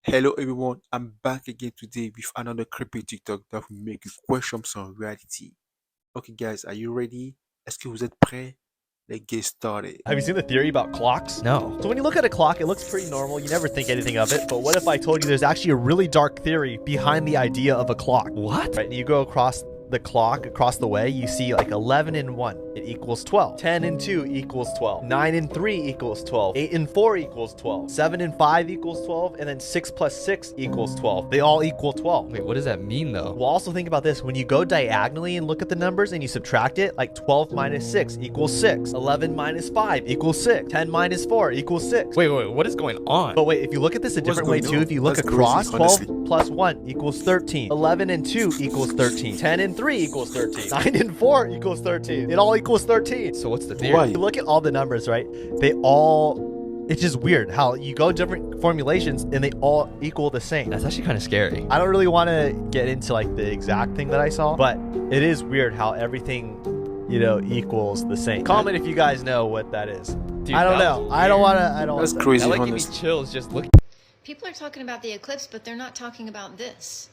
Hello everyone, I'm back again today with another creepy TikTok that will make you question some reality. Okay guys, are you ready? Est-ce que vous êtes prêts? Let's get started. Have you seen the theory about clocks? No. So when you look at a clock, it looks pretty normal. You never think anything of it. But what if I told you there's actually a really dark theory behind the idea of a clock? What? Right, you go across the clock, across the way, you see like 11 and 1, it equals 12. 10 and 2 equals 12. 9 and 3 equals 12. 8 and 4 equals 12. 7 and 5 equals 12. And then 6 plus 6 equals 12. They all equal 12. Wait, what does that mean though? Well, also think about this. When you go diagonally and look at the numbers and you subtract it, like 12 minus 6 equals 6. 11 minus 5 equals 6. 10 minus 4 equals 6. Wait, what is going on? But wait, if you look at this a different way too, if you look That's across, crazy, 12 honestly. plus 1 equals 13. 11 and 2 equals 13. 10 and 3 equals 13. 9 and 4 equals 13. It all equals 13. So what's the theory? Why? You look at all the numbers, right? They all, it's just weird how you go different formulations and they all equal the same. That's actually kind of scary. I don't really want to get into like the exact thing that I saw, but it is weird how everything, equals the same. Comment if you guys know what that is. Dude, I don't that know. was I don't weird. want to. I don't. That's wanna- crazy, That like gave me honestly. chills just looking. People are talking about the eclipse, but they're not talking about this.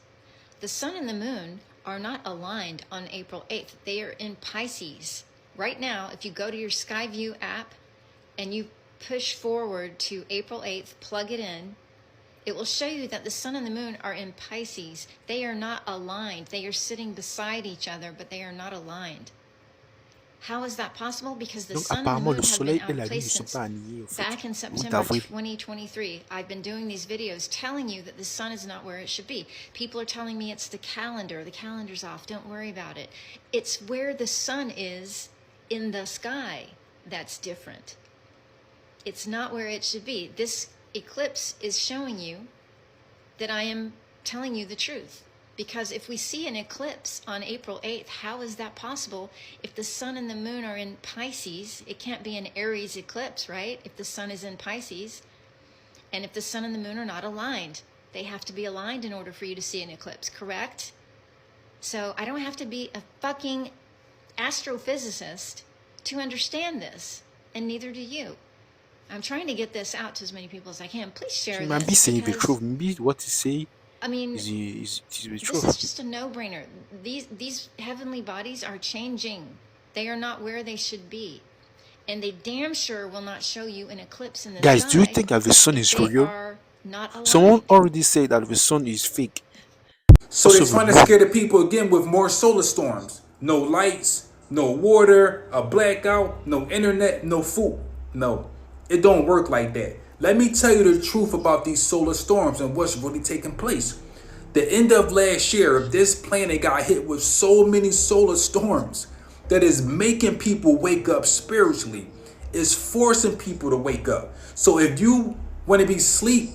The sun and the moon are not aligned on April 8th. They are in Pisces. Right now, if you go to your Skyview app and you push forward to April 8th, plug it in, it will show you that the sun and the moon are in Pisces. They are not aligned. They are sitting beside each other, but they are not aligned. How is that possible? Because the Donc sun and the apparemment moon le have been soleil out et of la lune ne place sont since pas alignés au fait. back in Mois September d'avril. 2023. I've been doing these videos telling you that the sun is not where it should be. People are telling me it's the calendar. The calendar's off. Don't worry about it. It's where the sun is in the sky that's different. It's not where it should be. This eclipse is showing you that I am telling you the truth. Because if we see an eclipse on April 8th, how is that possible? If the sun and the moon are in Pisces, it can't be an Aries eclipse, right? If the sun is in Pisces, and if the sun and the moon are not aligned, they have to be aligned in order for you to see an eclipse, correct? So I don't have to be a fucking astrophysicist to understand this, and neither do you. I'm trying to get this out to as many people as I can. Please share So this. maybe saying the because, truth. Maybe what you say I mean, is the this truth. is just a no-brainer. These heavenly bodies are changing. They are not where they should be. And they damn sure will not show you an eclipse in the Guys, sky. do you think that the sun is They real? are not aligned. Someone already said that the sun is fake. So they're Also, trying to the moon. scare the people again with more solar storms. No lights, no water, a blackout, no internet, no food. No, it don't work like that. Let me tell you the truth about these solar storms and what's really taking place. The end of last year, this planet got hit with so many solar storms that is making people wake up spiritually. It's forcing people to wake up. So if you want to be asleep,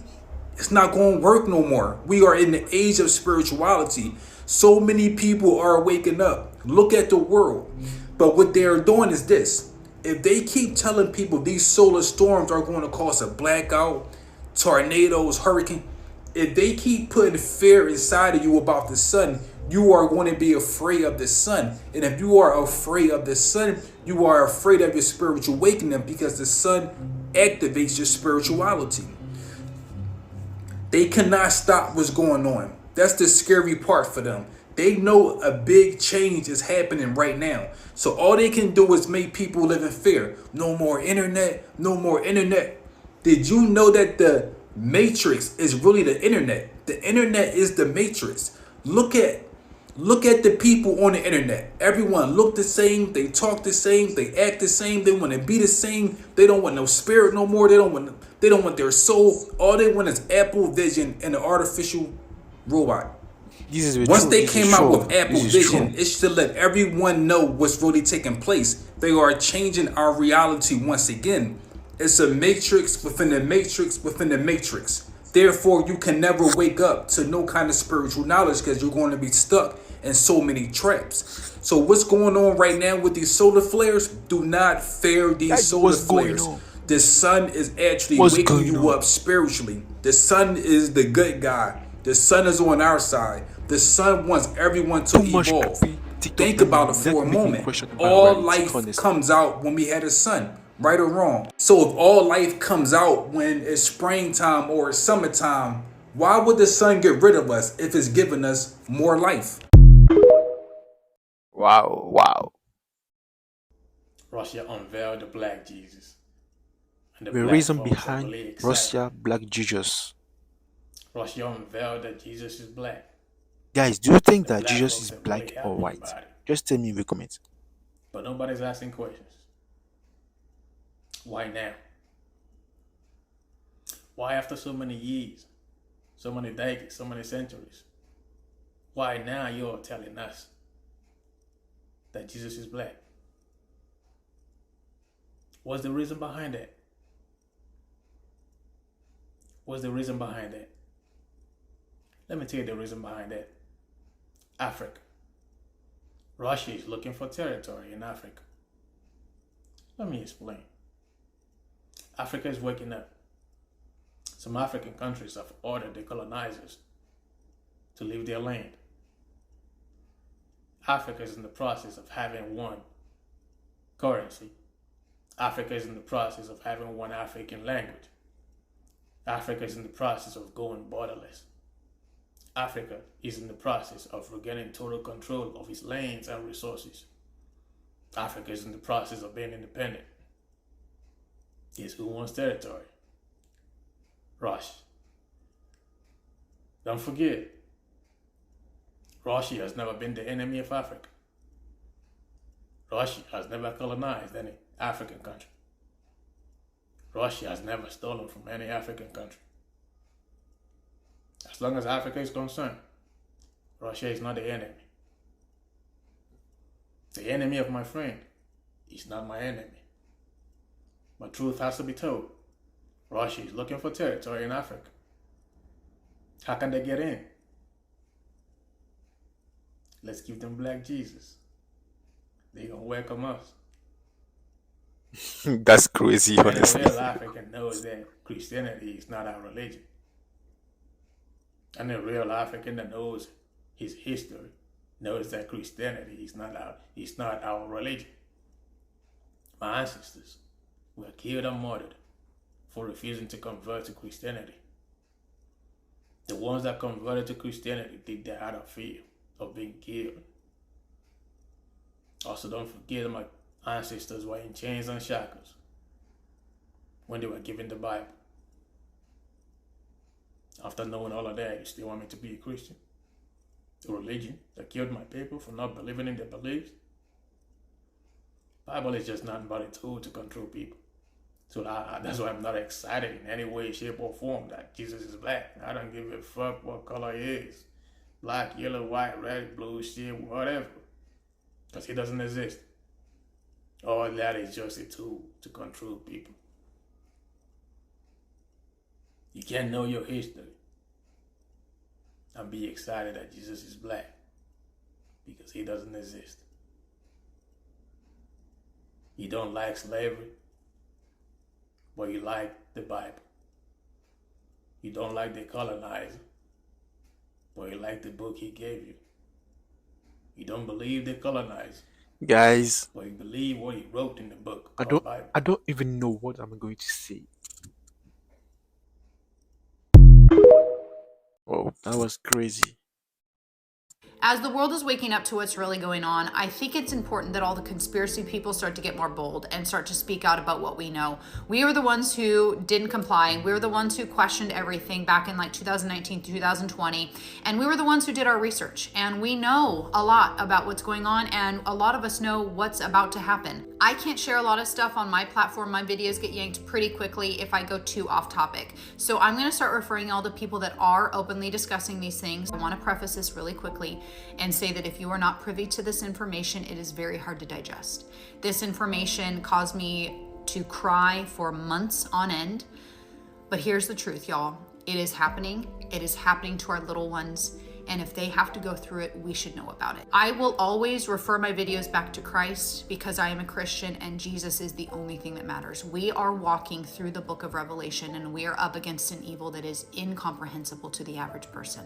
it's not going to work no more. We are in the age of spirituality. So many people are waking up. Look at the world. But what they're doing is this. If they keep telling people these solar storms are going to cause a blackout, tornadoes, hurricane, if they keep putting fear inside of you about the sun, you are going to be afraid of the sun. And if you are afraid of the sun, you are afraid of your spiritual awakening because the sun activates your spirituality. They cannot stop what's going on. That's the scary part for them. They know a big change is happening right now. So all they can do is make people live in fear. No more internet, no more internet. Did you know that the matrix is really the internet? The internet is the matrix. Look at the people on the internet. Everyone look the same, they talk the same, they act the same, they want to be the same. They don't want no spirit no more. They don't want their soul. All they want is Apple Vision and an artificial robot. This is the Once truth. they This is came out true. with Apple This is Vision, true. it's to let everyone know what's really taking place. They are changing our reality once again. It's a matrix within the matrix within the matrix. Therefore, you can never wake up to no kind of spiritual knowledge because you're going to be stuck in so many traps. So what's going on right now with these solar flares? Do not fear these Guys, solar what's going flares. on? The sun is actually What's waking going you on? up spiritually. The sun is the good guy. The sun is on our side. The sun wants everyone to Too much evolve. creepy TikTok Think about it that for a make me moment. question about All reality, life honestly. comes out when we had a sun, right or wrong. So if all life comes out when it's springtime or it's summertime, Why would the sun get rid of us if it's giving us more life? Wow, wow. Russia unveiled the Black Jesus, and the The black reason folks are behind really excited. Russia Black Jesus. Russia unveiled that Jesus is black. Guys, do you think The that black Jesus folks is are really black or happy white? about it. Just tell me in the comments. But nobody's asking questions. Why now? Why after so many years, so many decades, so many centuries? Why now you're telling us that Jesus is black? What's the reason behind that? What's the reason behind that? Let me tell you the reason behind that. Africa. Russia is looking for territory in Africa. Let me explain. Africa is waking up. Some African countries have ordered the colonizers to leave their land. Africa is in the process of having one currency. Africa is in the process of having one African language. Africa is in the process of going borderless. Africa is in the process of regaining total control of its lands and resources. Africa is in the process of being independent. Guess who wants territory? Russia. Don't forget, Russia has never been the enemy of Africa. Russia has never colonized any African country. Russia has never stolen from any African country. As long as Africa is concerned, Russia is not the enemy. The enemy of my friend is not my enemy. But truth has to be told. Russia is looking for territory in Africa. How can they get in? Let's give them Black Jesus. They're going to welcome us. That's crazy, And a honestly. real African knows that Christianity is not our religion. And a real African that knows his history knows that Christianity is not our religion. My ancestors were killed and murdered for refusing to convert to Christianity. The ones that converted to Christianity did that out of fear of being killed. Also, don't forget my ancestors were in chains and shackles when they were given the Bible. After knowing all of that, you still want me to be a Christian? A religion that killed my people for not believing in their beliefs? Bible is just nothing but a tool to control people. So that's why I'm not excited in any way, shape, or form that Jesus is black. I don't give a fuck what color he is. Black, yellow, white, red, blue, shit, whatever. Because he doesn't exist. All that is just a tool to control people. You can't know your history and be excited that Jesus is black because he doesn't exist. You don't like slavery, but you like the Bible. You don't like the colonizer, but you like the book he gave you. You don't believe the colonizer, Guys, but you believe what he wrote in the book I called don't Bible. I don't even know what I'm going to say. Oh, that was crazy. As the world is waking up to what's really going on, I think it's important that all the conspiracy people start to get more bold and start to speak out about what we know. We were the ones who didn't comply. We were the ones who questioned everything back in like 2019, 2020. And we were the ones who did our research. And we know a lot about what's going on. And a lot of us know what's about to happen. I can't share a lot of stuff on my platform. My videos get yanked pretty quickly if I go too off topic. So I'm going to start referring all the people that are openly discussing these things. I want to preface this really quickly and say that if you are not privy to this information, it is very hard to digest. This information caused me to cry for months on end. But here's the truth, y'all. It is happening. It is happening to our little ones. And if they have to go through it, we should know about it. I will always refer my videos back to Christ because I am a Christian and Jesus is the only thing that matters. We are walking through the book of Revelation and we are up against an evil that is incomprehensible to the average person.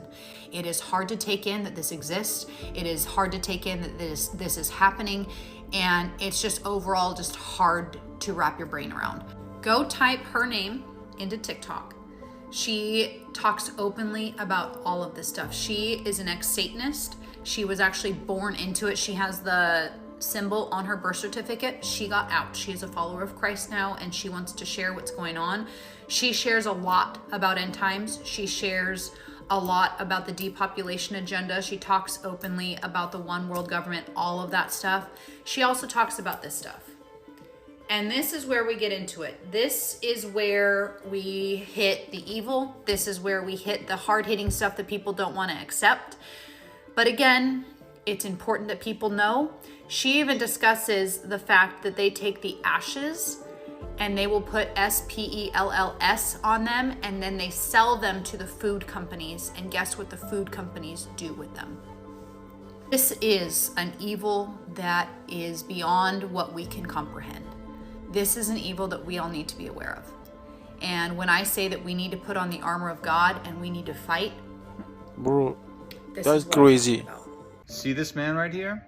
It is hard to take in that this exists. It is hard to take in that this is happening. And it's just overall just hard to wrap your brain around. Go type her name into TikTok. She talks openly about all of this stuff. She is an ex-Satanist. She was actually born into it. She has the symbol on her birth certificate. She got out. She is a follower of Christ now, and she wants to share what's going on. She shares a lot about end times. She shares a lot about the depopulation agenda. She talks openly about the one world government, all of that stuff. She also talks about this stuff. And this is where we get into it. This is where we hit the evil. This is where we hit the hard-hitting stuff that people don't want to accept. But again, it's important that people know. She even discusses the fact that they take the ashes and they will put SPELLS on them, and then they sell them to the food companies. And guess what the food companies do with them? This is an evil that is beyond what we can comprehend. This is an evil that we all need to be aware of. And when I say that we need to put on the armor of God and we need to fight, Bro, this that's is what I'm crazy. talking about. See this man right here?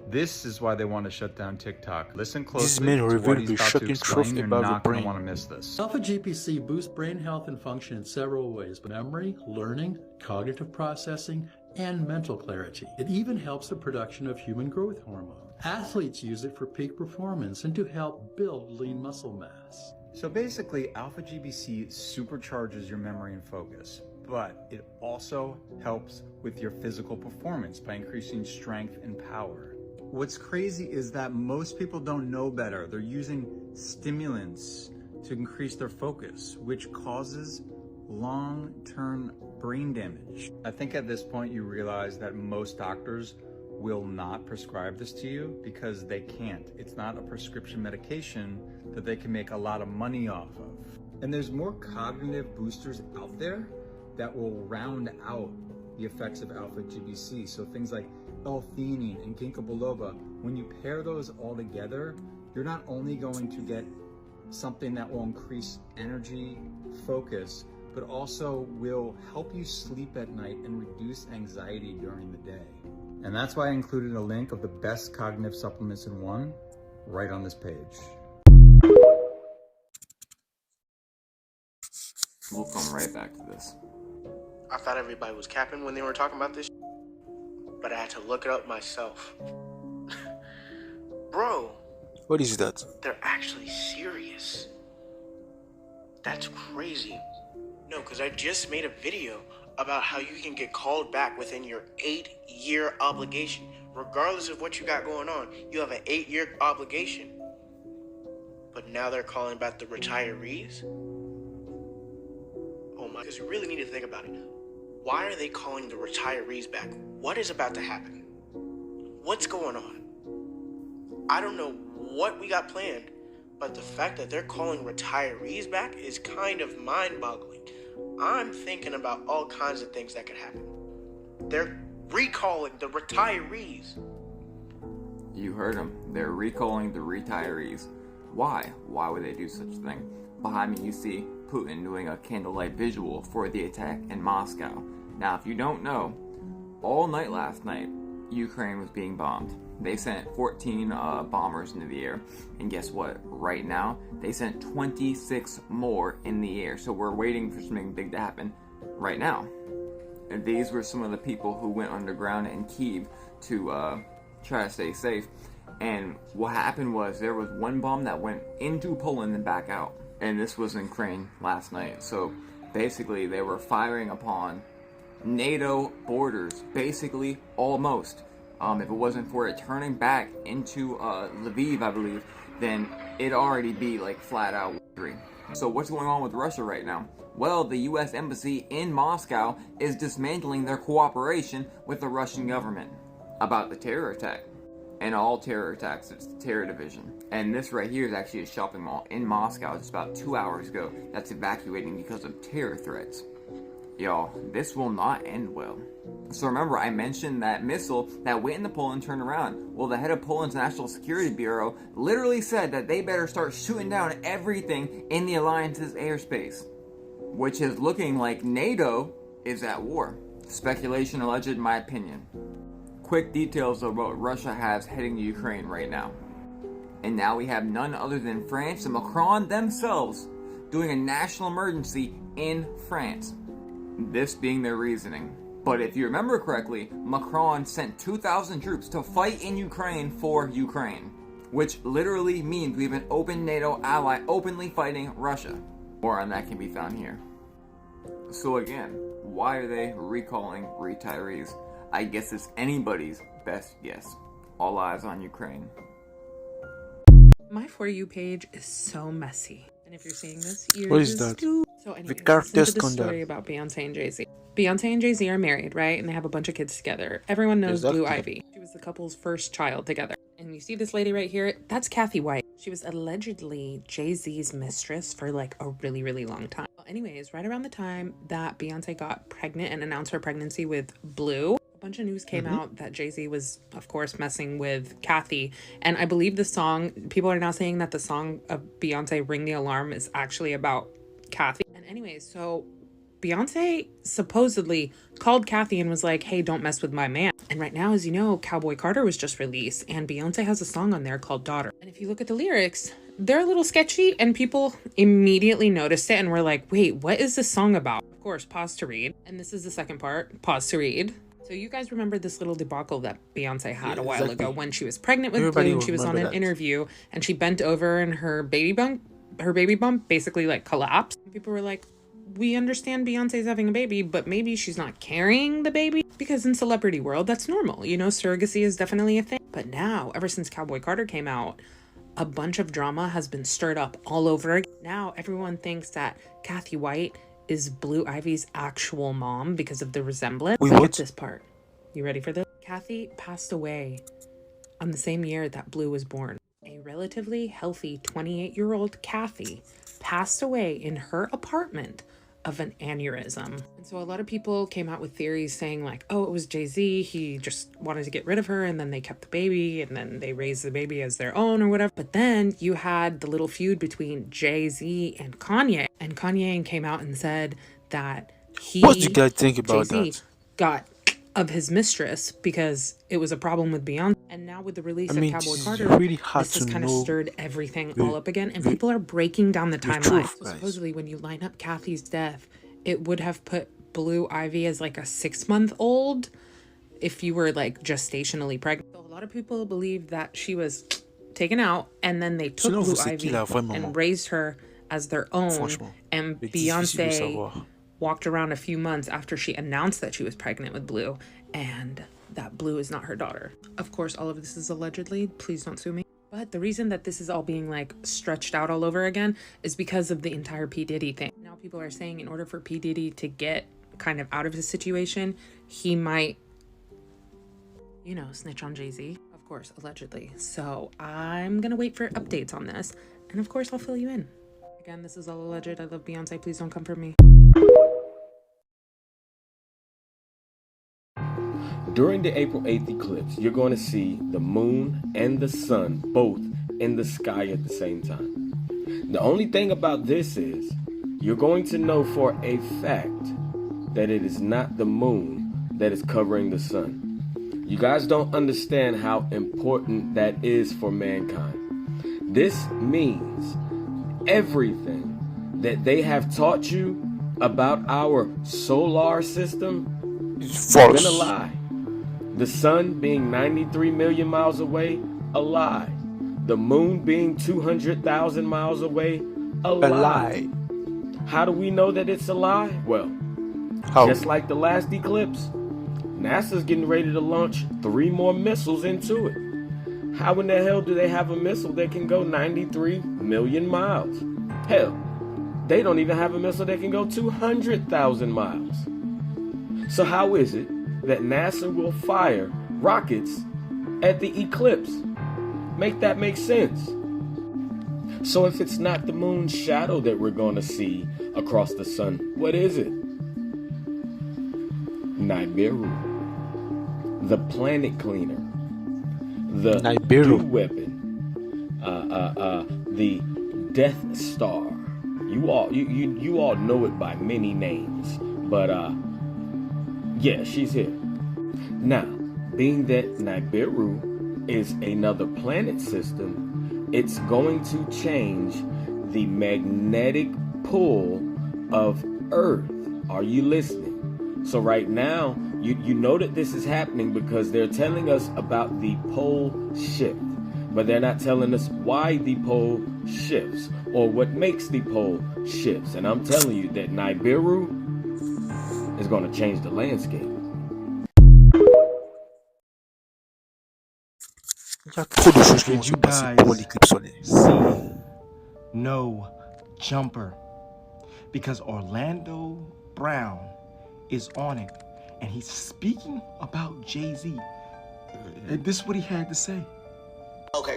This is why they want to shut down TikTok. Listen closely. This man to what revealed he's the about to shocking explain. truth You're about the not going brain. to want to miss this. Alpha GPC boosts brain health and function in several ways: memory, learning, cognitive processing, and mental clarity. It even helps the production of human growth hormone. Athletes use it for peak performance and to help build lean muscle mass. So basically, Alpha GBC supercharges your memory and focus, but it also helps with your physical performance by increasing strength and power. What's crazy is that most people don't know better. They're using stimulants to increase their focus, which causes long-term brain damage. I think at this point you realize that most doctors will not prescribe this to you because they can't. It's not a prescription medication that they can make a lot of money off of. And there's more cognitive boosters out there that will round out the effects of alpha GBC. So things like L-theanine and ginkgo biloba, when you pair those all together, you're not only going to get something that will increase energy, focus, but also will help you sleep at night and reduce anxiety during the day. And that's why I included a link of the best cognitive supplements in one right on this page. We'll come right back to this. I thought everybody was capping when they were talking about this, but I had to look it up myself. Bro, What is that? they're actually serious. That's crazy. No, because I just made a video about how you can get called back within your 8-year obligation. Regardless of what you got going on, you have an 8-year obligation. But now they're calling back the retirees? Oh my, because you really need to think about it. Why are they calling the retirees back? What is about to happen? What's going on? I don't know what we got planned, but the fact that they're calling retirees back is kind of mind-boggling. I'm thinking about all kinds of things that could happen. They're recalling the retirees. You heard them. They're recalling the retirees. Why? Why would they do such a thing? Behind me you see Putin doing a candlelight visual for the attack in Moscow. Now if you don't know, all night last night, Ukraine was being bombed. They sent 14 bombers into the air. And guess what? Right now, they sent 26 more in the air. So we're waiting for something big to happen right now. And these were some of the people who went underground in Kyiv to try to stay safe. And what happened was there was one bomb that went into Poland and back out. And this was in Ukraine last night. So basically they were firing upon NATO borders, basically almost. If it wasn't for it turning back into Lviv, I believe, then it'd already be like flat out victory. So what's going on with Russia right now? Well, the US Embassy in Moscow is dismantling their cooperation with the Russian government about the terror attack. And all terror attacks, it's the terror division. And this right here is actually a shopping mall in Moscow just about 2 hours ago that's evacuating because of terror threats. Y'all, this will not end well. So remember, I mentioned that missile that went into Poland and turned around. Well, the head of Poland's National Security Bureau literally said that they better start shooting down everything in the alliance's airspace, which is looking like NATO is at war. Speculation alleged, in my opinion. Quick details of what Russia has heading to Ukraine right now. And now we have none other than France and Macron themselves doing a national emergency in France. This being their reasoning. But if you remember correctly, Macron sent 2,000 troops to fight in Ukraine for Ukraine, which literally means we have an open NATO ally openly fighting Russia. More on that can be found here. So again, why are they recalling retirees? I guess it's anybody's best guess. All eyes on Ukraine. My For You page is so messy. And if you're seeing this, you're What is just that? So anyways, The character listen to this scandal. story about Beyonce and Jay-Z. Beyonce and Jay-Z are married, right? And they have a bunch of kids together. Everyone knows Blue Exactly. Ivy. She was the couple's first child together. And you see this lady right here? That's Kathy White. She was allegedly Jay-Z's mistress for like a really, really long time. Well, anyways, right around the time that Beyonce got pregnant and announced her pregnancy with Blue, a bunch of news came out that Jay-Z was, of course, messing with Kathy. And I believe the song, people are now saying that the song of Beyonce, Ring the Alarm, is actually about Kathy. And anyways, so Beyonce supposedly called Kathy and was like, hey, don't mess with my man. And right now, as you know, Cowboy Carter was just released and Beyonce has a song on there called Daughter. And if you look at the lyrics, they're a little sketchy and people immediately noticed it and were like, wait, what is this song about? Of course, pause to read. And this is the second part, pause to read. So you guys remember this little debacle that Beyonce had a while ago when she was pregnant with Blue and she was on an interview and she bent over and her baby bump basically like collapsed. People were like, we understand Beyonce's having a baby, but maybe she's not carrying the baby, because in celebrity world, that's normal. You know, surrogacy is definitely a thing. But now, ever since Cowboy Carter came out, a bunch of drama has been stirred up all over again. Now, everyone thinks that Kathy White is Blue Ivy's actual mom because of the resemblance. Wait, Get what? this part. You ready for this? Kathy passed away on the same year that Blue was born. A relatively healthy 28-year-old Kathy passed away in her apartment of an aneurysm. And so a lot of people came out with theories saying like, oh, it was Jay-Z, he just wanted to get rid of her and then they kept the baby and then they raised the baby as their own or whatever. But then you had the little feud between Jay-Z and Kanye came out and said that What do you guys think about Jay-Z that? got of his mistress because it was a problem with Beyonce. And now with the release I mean, of Cowboy it's Carter, really hard this has to kind of know stirred everything the- all up again. And the- people are breaking down the timeline. truth, So guys. supposedly when you line up Kathy's death, it would have put Blue Ivy as like a 6-month-old if you were like gestationally pregnant. So a lot of people believe that she was taken out and then they took Sinon, Blue vous, c'est qui Ivy la vraie maman? and raised her as their own. Franchement, And c'est difficile de Beyonce savoir. walked around a few months after she announced that she was pregnant with Blue and that Blue is not her daughter. Of course, all of this is allegedly. Please don't sue me. But the reason that this is all being like stretched out all over again is because of the entire P. Diddy thing. Now people are saying in order for P. Diddy to get kind of out of his situation, he might, you know, snitch on Jay-Z. Of course, allegedly. So I'm gonna wait for updates on this. And of course, I'll fill you in. Again, this is all alleged. I love Beyonce. Please don't come for me. During the April 8th eclipse, you're going to see the moon and the sun both in the sky at the same time. The only thing about this is you're going to know for a fact that it is not the moon that is covering the sun. You guys don't understand how important that is for mankind. This means everything that they have taught you about our solar system is gonna lie. The sun being 93 million miles away, a lie. The moon being 200,000 miles away, a lie. How do we know that it's a lie? Well, just like the last eclipse, NASA's getting ready to launch 3 more missiles into it. How in the hell do they have a missile that can go 93 million miles? Hell, they don't even have a missile that can go 200,000 miles. So how is it that NASA will fire rockets at the eclipse? Make that make sense. So if it's not the moon's shadow that we're going to see across the sun, what is it? Nibiru, the planet cleaner, the Nibiru dew weapon, the Death Star. You all know it by many names, but yeah, she's here. Now, being that Nibiru is another planet system, it's going to change the magnetic pull of Earth. Are you listening? So right now, you know that this is happening because they're telling us about the pole shift, but they're not telling us why the pole shifts or what makes the pole shifts. And I'm telling you that Nibiru is going to change the landscape. Il y a trop de choses qui vont Did se you passer pour guys l'éclipse solaire. see No Jumper? Because Orlando Brown is on it, and he's speaking about Jay-Z. And this is what he had to say. Okay.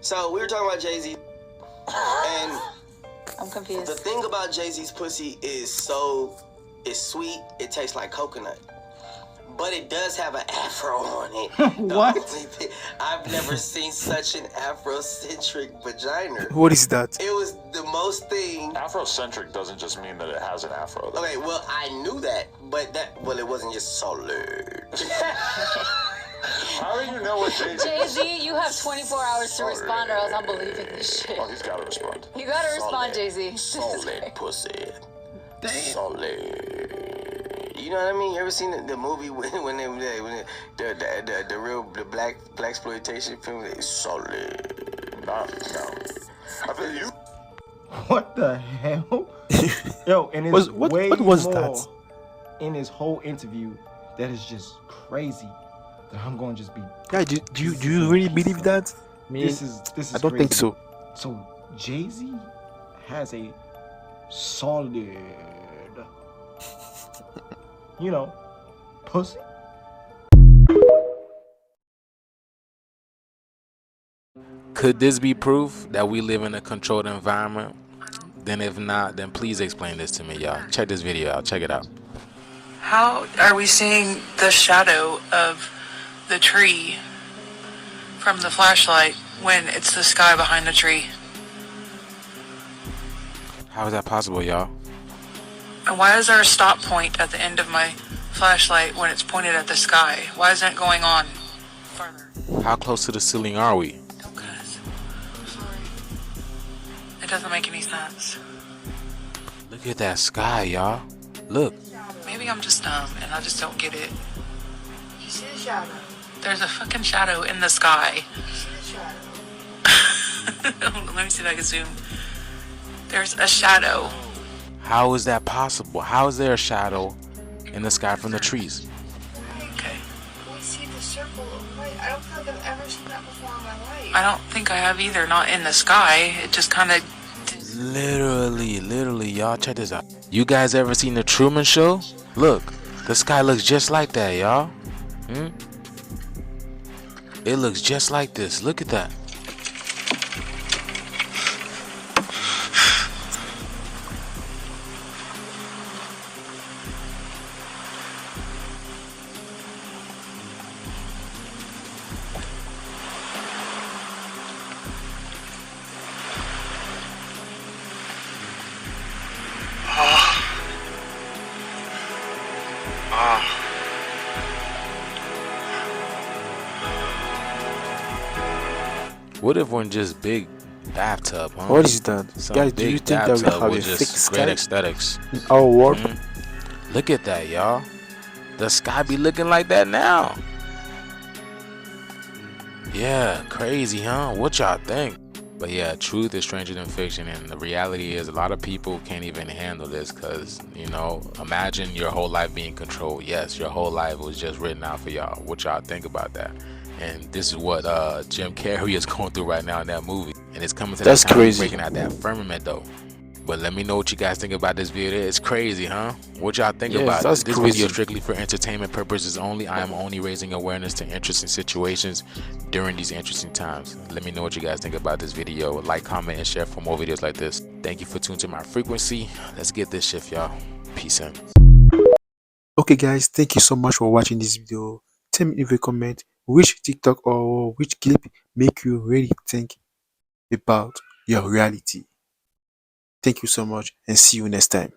So we were talking about Jay-Z, and I'm confused. the thing about Jay-Z's pussy is it's sweet. It tastes like coconut, but it does have an afro on it. What? I've never seen such an Afrocentric vagina. What is that? It was the most thing. Afrocentric doesn't just mean that it has an afro. Though. Okay, well, I knew that, but it wasn't just solid. How do you know what Jay-Z? Jay-Z, you have 24 hours to respond, or else I'm believing this shit. Oh, he's got to respond. You gotta respond, Jay-Z. Solid pussy. Solid. You know what I mean? You ever seen the movie when the real black exploitation film? It's solid. No. I feel you. What the hell? Yo, and it's what way was more that? in his whole interview that is just crazy. That I'm going to just be. Yeah, do you really believe that? This is I don't think crazy. so. So Jay-Z has a solid, pussy. Could this be proof that we live in a controlled environment? Then if not, then please explain this to me, y'all. Check this video out. Check it out. How are we seeing the shadow of the tree from the flashlight when it's the sky behind the tree? How is that possible, y'all? And why is there a stop point at the end of my flashlight when it's pointed at the sky? Why isn't it going on further? How close to the ceiling are we? Don't cuss. I'm sorry. It doesn't make any sense. Look at that sky, y'all. Look. Maybe I'm just dumb and I just don't get it. You see the shadow? There's a fucking shadow in the sky. You see the shadow? Let me see if I can zoom. There's a shadow. How is that possible? How is there a shadow in the sky from the trees? Okay. We see the circle of light. I don't feel like I've ever seen that before in my life. I don't think I have either. Not in the sky. It just kind of... Literally, y'all, check this out. You guys ever seen the Truman Show? Look, the sky looks just like that, y'all. It looks just like this. Look at that. What if we're in just big bathtub, huh? What is that? Some Guys, do you big think that we bathtub have a with fake just great sky aesthetics? in our world? Look at that, y'all. The sky be looking like that now. Yeah, crazy, huh? What y'all think? But yeah, truth is stranger than fiction, and the reality is a lot of people can't even handle this because, imagine your whole life being controlled. Yes, your whole life was just written out for y'all. What y'all think about that? And this is what Jim Carrey is going through right now in that movie. And it's coming to That's that time crazy. breaking out that firmament, though. But let me know what you guys think about this video. It's crazy, huh? What y'all think Yes, about that's it? This crazy. video is strictly for entertainment purposes only. I am only raising awareness to interesting situations during these interesting times. Let me know what you guys think about this video. Like, comment, and share for more videos like this. Thank you for tuning to my frequency. Let's get this shift, y'all. Peace in. Okay, guys, thank you so much for watching this video. Tell me in the comment which TikTok or which clip make you really think about your reality. Thank you so much and see you next time.